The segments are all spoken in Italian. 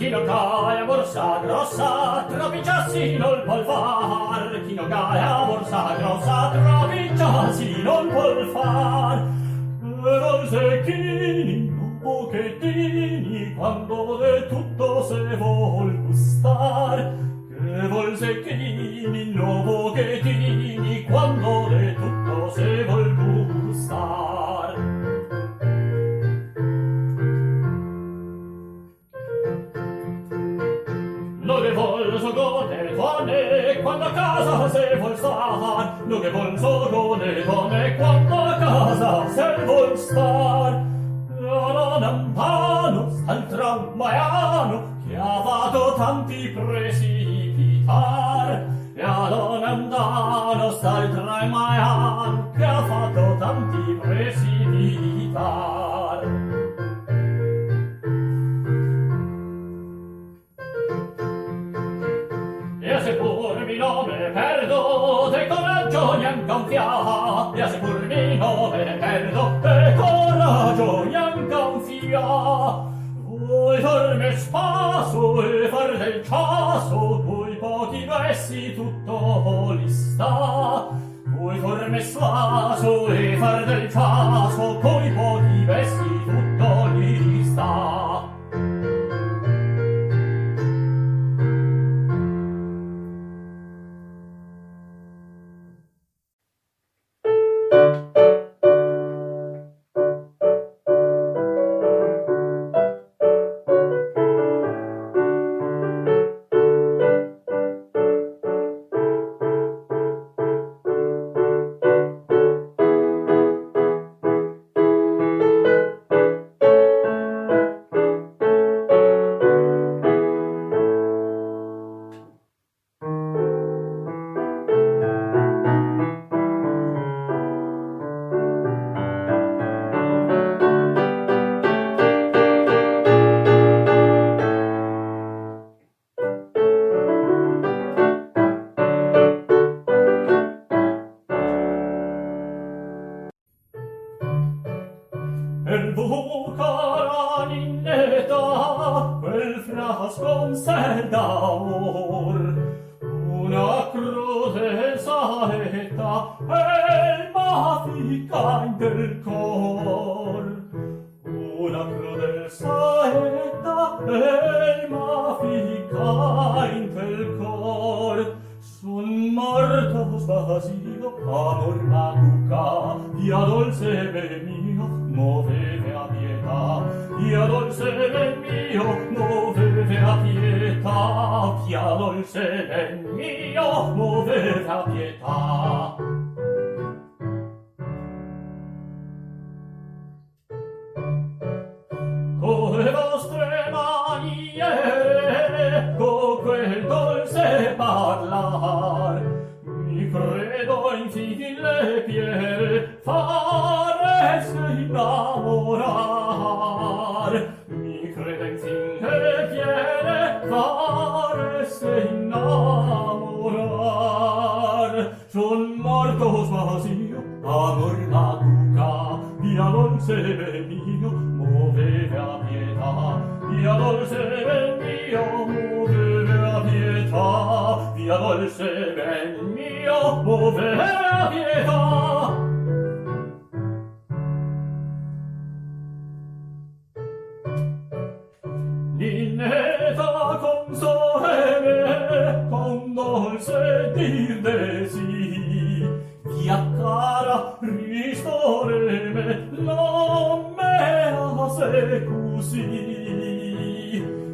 Chi non cae borsa grossa, troppi giassi non può far. Chi non cae borsa grossa, troppi giassi non può far. Però secchini, un pochettini, quando de tutto se vuol gustar. Che vuol secchini, no pochettini, quando de tutto se vuol gustar. Lo che vuol so gode donne quando a casa se vuol star. Lo che vuol so gode donne quando a casa se vuol star. Lontano sta il tramvaiano che ha fatto tanti precipitar. Lontano sta il tramvaiano che ha fatto tanti precipitar. E se pur mi nome perdo, te coraggio neanche un fia. E se pur mi nome perdo, te coraggio neanche un fia. Vuoi farmi spaso e far del ciaso, coi pochi vessi tutto li sta. Vuoi farmi spaso e far del ciaso, coi pochi vessi tutto li sta. Cara Nineta, quel frasco ser d'amor, una crudel saeta e m'ha fica in del cor. Una crudel saeta e m'ha fica in del cor. Son morto spasio, amor macuca, via dolce ben mio, moveve a pietà. Via dolce ben mio, moveve a pietà. Via dolce ben mio, moveve a pietà. Con le vostre maniere, con quel dolce parlar, mi credo infin le piere faresse innamorar. Mi credo infin le piere faresse innamorar. Son morto spasio, amor macuca, via dolce ben mio, moveve a pietà. Via dolce ben mio, moveve a pietà. Via dolce ben mio, moveve a pietà. Nineta console me con dolce dir de sì. Via cara ristore me, non me hace così.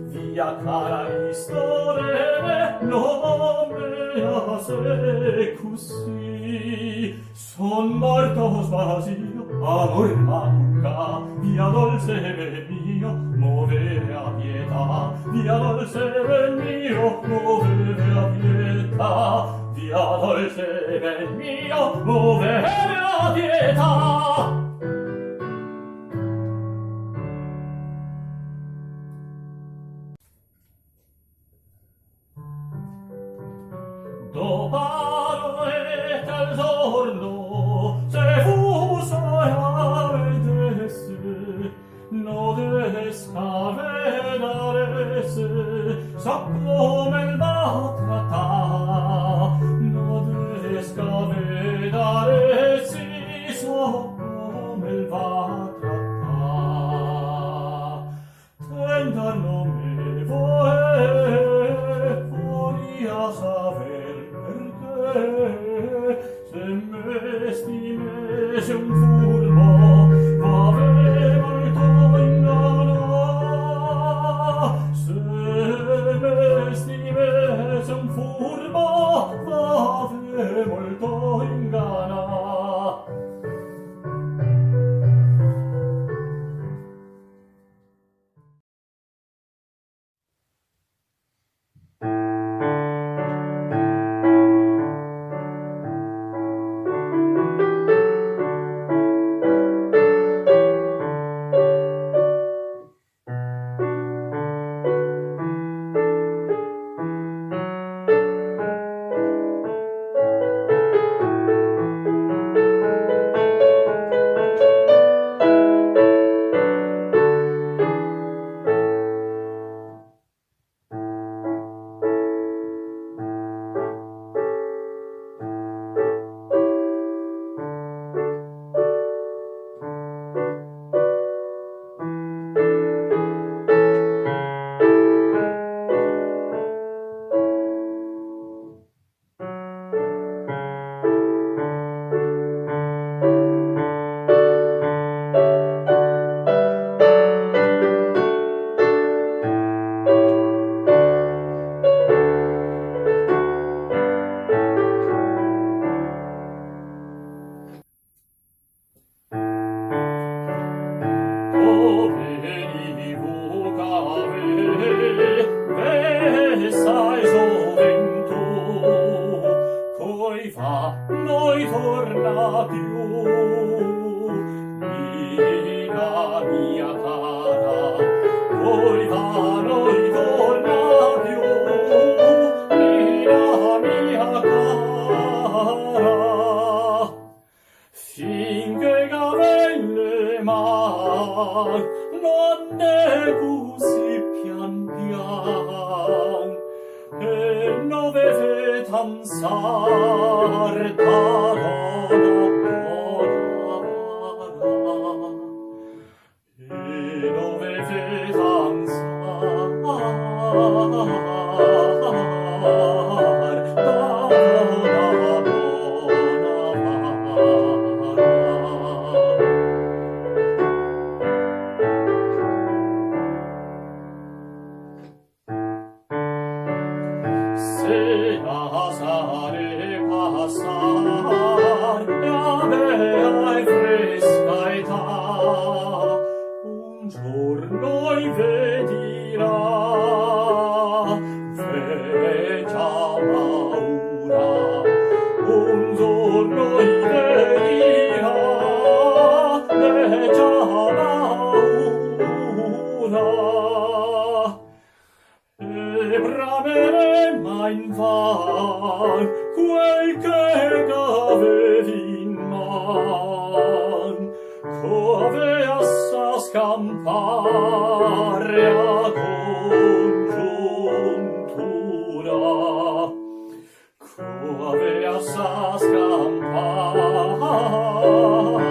Via cara ristore me, non me hace così. Son morto spasio, amor macuca, via dolce ben mio, movere a pietà. Via dolce ben mio, movere a pietà. Via dolce ben mio, movere a pietà. Do paroete al zorno, se fuso avedesse, no descavedaresse. sa come va trattà, non riesca vedere si so come va trattà. Tenta non me vuole fuori a saver perché, se me stime se un furbo m'ave molto ingana, se me stime se un furbo m'ave molto ingana. Noi torna più, mia mia cara, poi va, noi torna più, mia cara, finché gavè man, non ne così pian pian, e non vede tan sarta e non vede tan se asare passar e avea fresca età, un giorno i vedirà, vecchia paura, un giorno i vedirà, vecchia paura. E bramere ma invan quel che gavevi in man, cove sa scampare a congiuntura, cove sa scampare a congiuntura.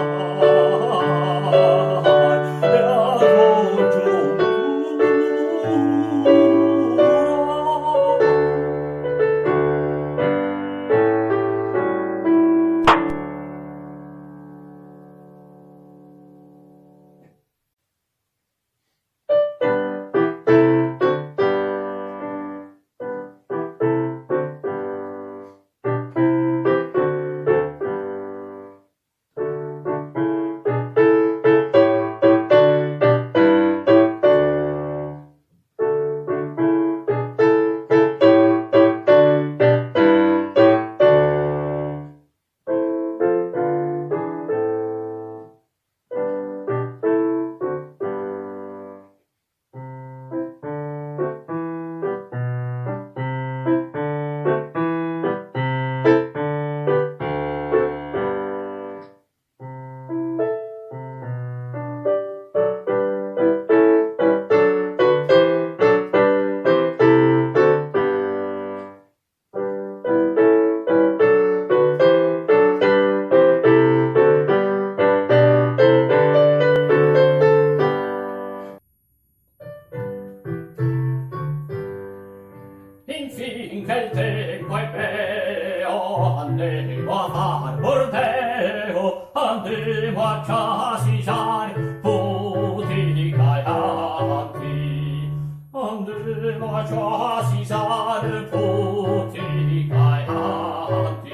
andemo a far borteo, andemo a ciasisar puti gaianti, andemo a ciasisar puti gaianti,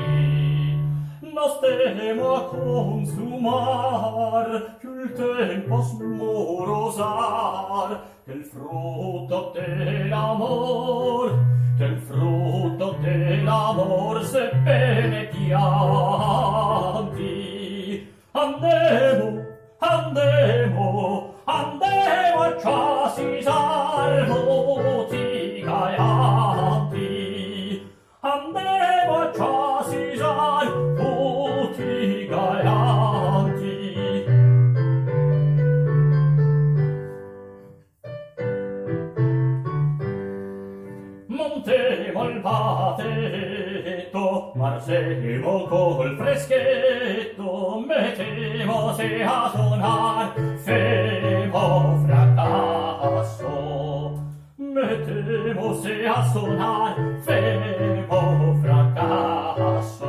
non stemo a consumar più il tempo smorosar del frutto dell'amor, del frutto dell'amor sebbene pianti. Andemo, andemo, andemo a ciasisar voti gaianti, andemo a ciasisar voti gaianti. Montemo il batetto, marsemo col freschetto, mettemosi a sonar, femo fracasso. Mettemosi a sonar, femo fracasso.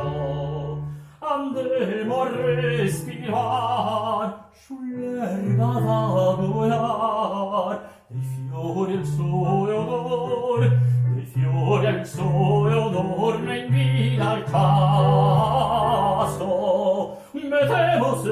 Andemo a respirar, sull'erba vagolar, dei fiori il sole odor, dei fiori al sole odor ne invita al caso. Mettemosi,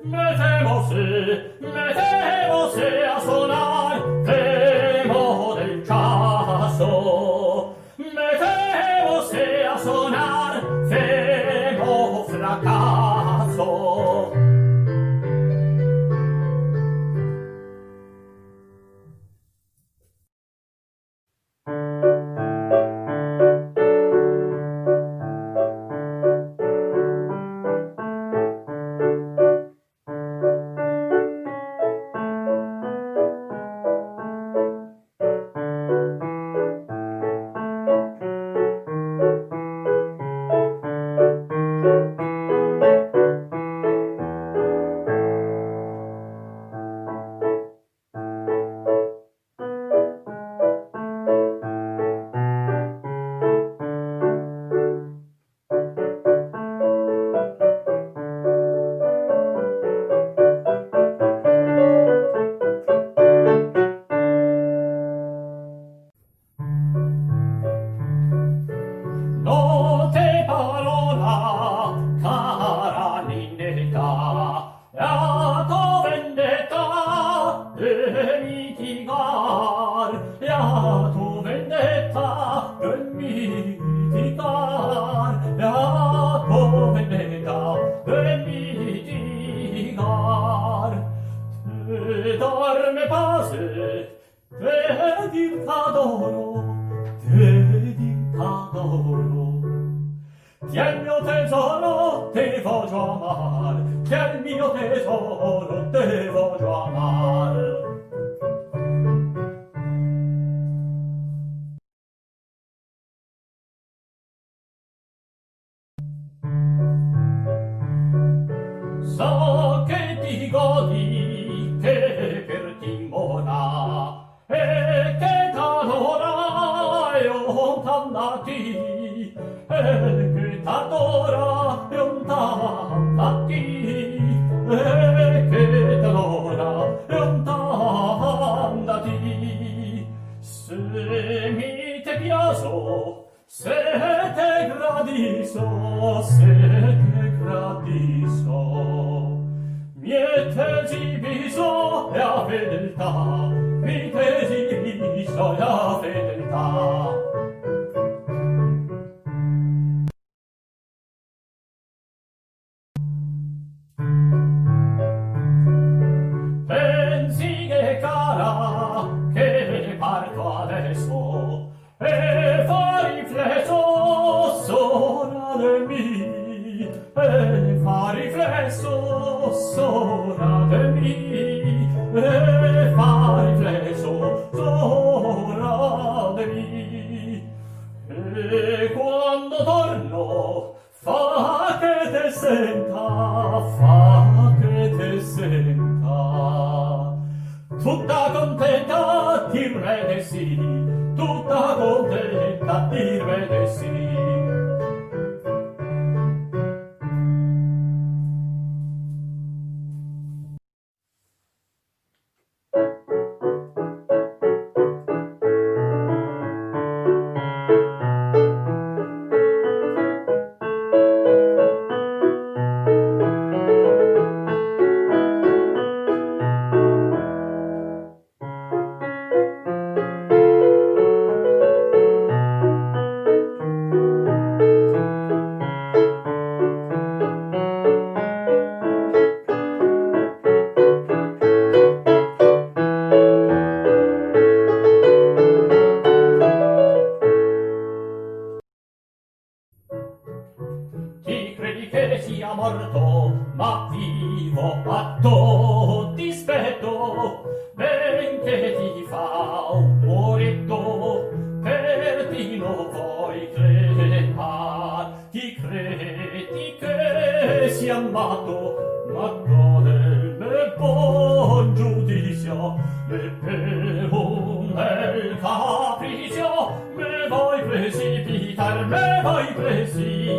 mettemosi, mettemosi a sonar, femo del caso. Mettemosi a sonar, femo fracaso. Cara Nineta, la tua vendetta e mitigar, la tua vendetta e mitigar, la tua vendetta e mitigar. Te dorme pace, te dir t'adoro, te dir t'adoro. Ti è il mio tesoro, te voglio amar, ti è il mio tesoro, te voglio amar. So che ti godi, che per dimora, e che t'adora e ontannati, e che t'adora e ontannati, e che t'adora e ontannati. Se mi te piaso, se te gradiso, se te gradiso, mi te esibiso e a fedeltà, mi te esibiso e a fedeltà. Pensi che cara, che parto adesso, e fa riflesso sora mi, e fa riflesso sora mi, e fa riflesso sora mi. E quando torno fa che te senta, fa che te senta, tutta contenta dirme che sì, tutta contenta dirme che sì. sia morto, ma vivo a tuo dispetto, benché ti fa un muretto, per Dio vuoi crepar. Chi credi che sia matto, matto del buon giudizio, e per un bel capriccio me vuoi precipitar, me vuoi precipitar.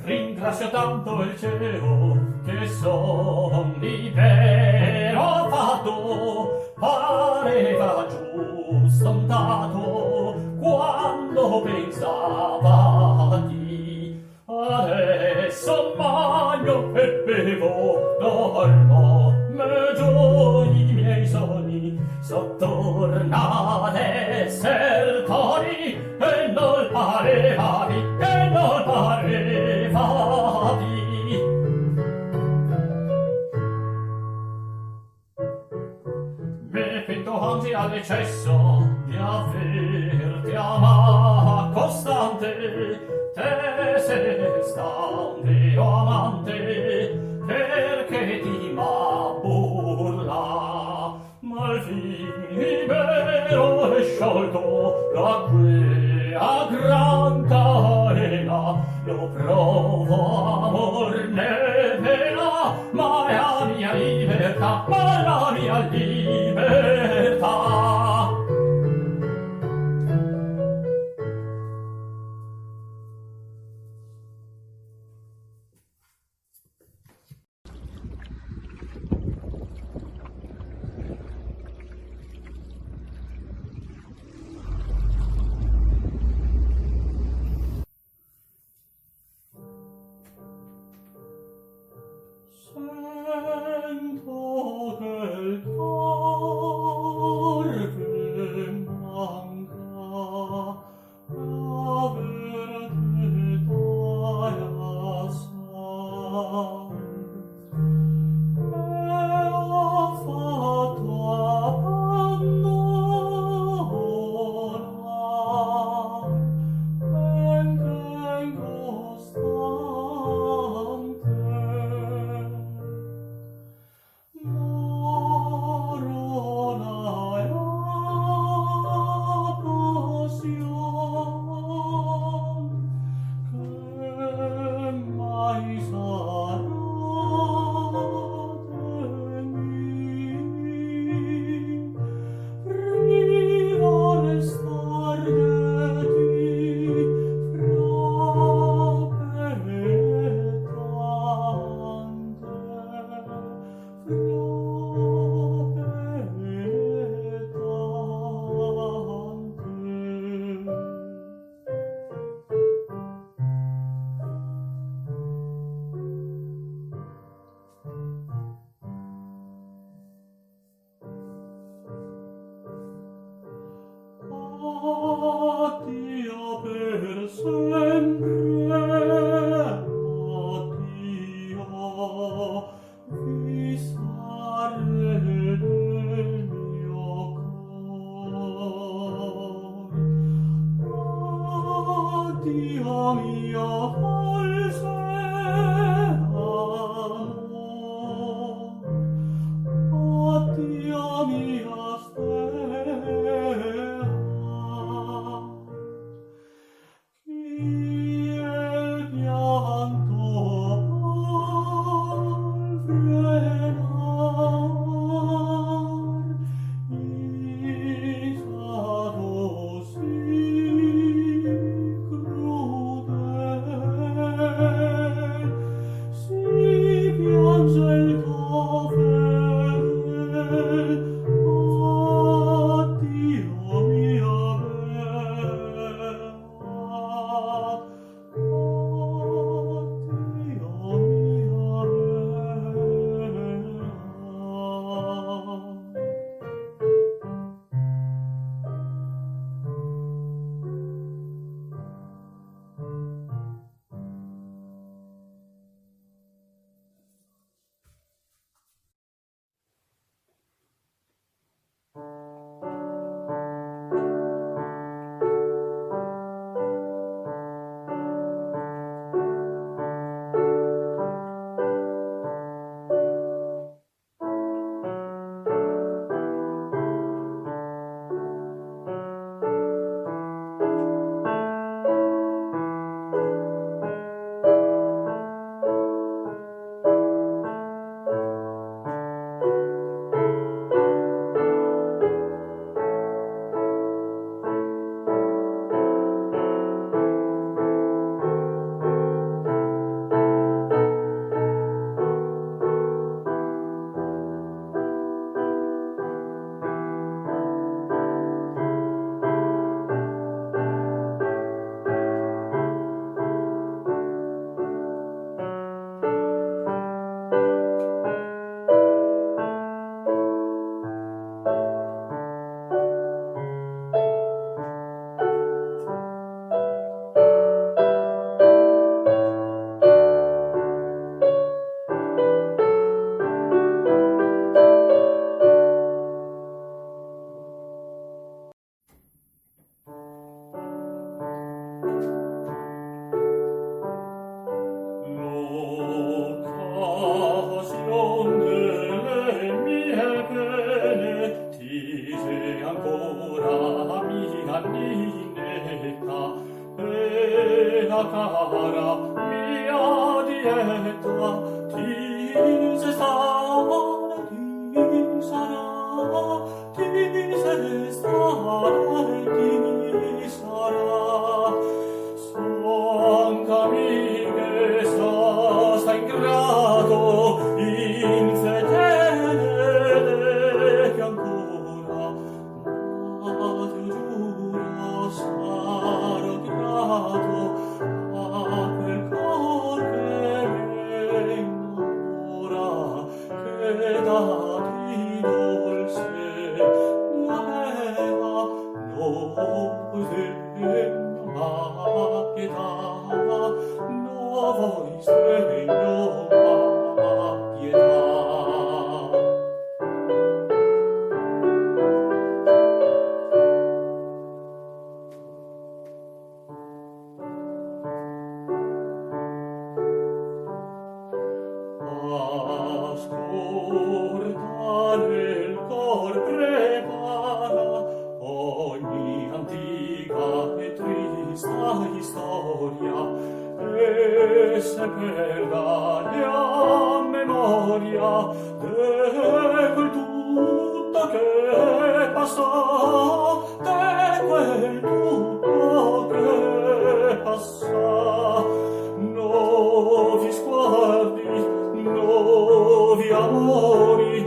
Ringrazio tanto il cielo che son libero fatto, pareva giusto un dato quando pensava a ti. Adesso mangio e bevo, dormo, me giogni i miei sogni, so torna ad esser Toni, e non parevavi, e non parevavi. Me pento anzi all'eccesso di averti amato costante, te sei stato un vero amante, perché ti m'ha burla, ma al fin libero e sciolto da quella gran carena, io provo amor né pena, ma è la mia libertà, ma è la mia libertà. Sento che il cor ve manca, averte dai assai, e ho fatto abbandonar, benché incostante. Addio per sempre, addio, fissare del mio cor. Addio mio falso amor, addio mia stella. Crude ancora mia Nineta, e la cara mia dieta, ti se stare, ti sarà, ti se stare, ti sarà. Son che sta ingrato, infedele che ancora, ma ti giuro sarò grato a quel cor che mi innamora, che dati dolce mi aveva, non degno pietà, no voi segno a pietà. Ascoltare il cor prepara ogni antica e trista storia, e se perda la memoria de quel tutto che passò, de quel tutto che passò. Nuovi sguardi, nuovi amori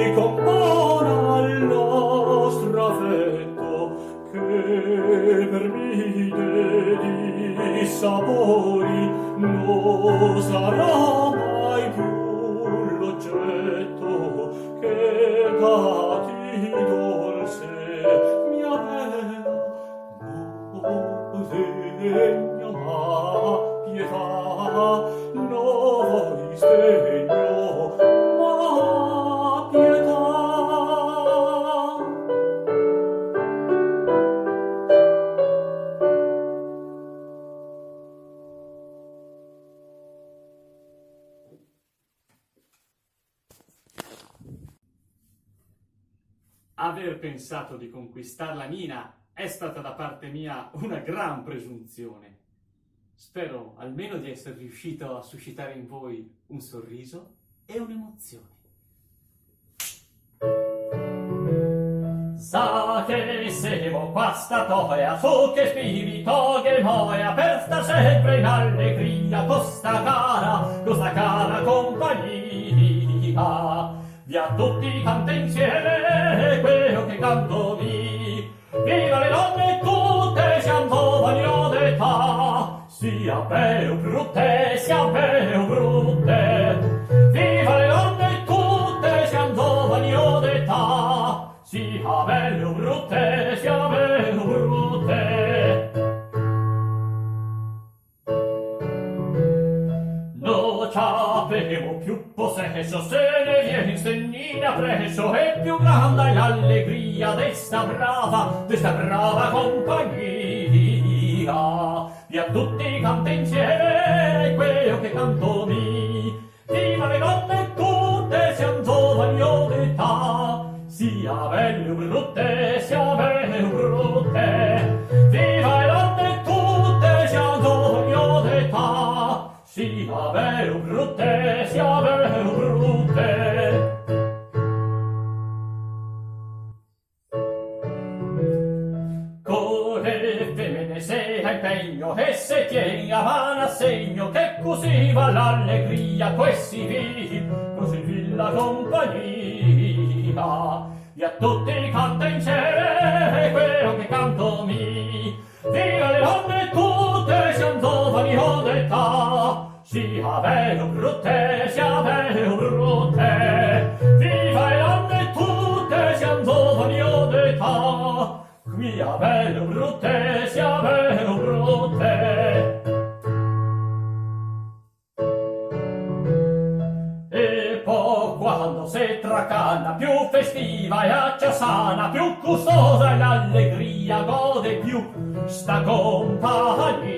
ricompona il nostro affetto, che per vide di sapori non sarà mai più l'oggetto, che dati dolce mi aveva, non degno ma pietà, no voi stegno ma pietà. Aver pensato di conquistar la Nina è stata da parte mia una gran presunzione. Spero almeno di essere riuscito a suscitare in voi un sorriso e un'emozione. Sa che siamo qua statoia, su che spirito che moia, per star sempre in allegria, con sta cara compagnia. Via tutti canta insieme quello che canto mi. Viva le donne tutte, siam giovani o d'età, sia belle o brutte, sia belle o brutte. Viva le donne tutte, siam giovani o d'età, sia belle o brutte, sia belle o brutte. Non c'avevo più possesso, se ne viene insegnina presso, e più grande è l'allegria desta brava compagnia. Via tutti canta insieme quello che canto mi. Viva le donne tutte, siam giovani o d'età, sia belle o brutte, sia belle o brutte. Viva le donne tutte, siam giovani o d'età, sia belle o brutte, sia belle o brutte. Core femmine se hai impegno, e se tieni a mano a segno, che così va l'allegria, così vil la compagnia. Via tutti canta insieme quello che canto mi. Viva le donne tutte, siam giovani o d'età, sia belle o brutte, sia belle o brutte. Viva le donne tutte, siam giovani o d'età, sia belle o brutte, sia belle o brutte. E poi quando se tracana, più festiva e acciasana, più gustosa è l'allegria, gode più sta compagnia.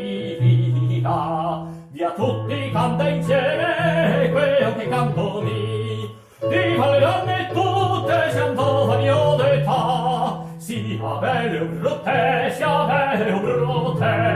Via tutti canta insieme quello che canto mi. Viva le donne tutte, siam giovani o d'età, sia belle o brutte, sia belle o brutte,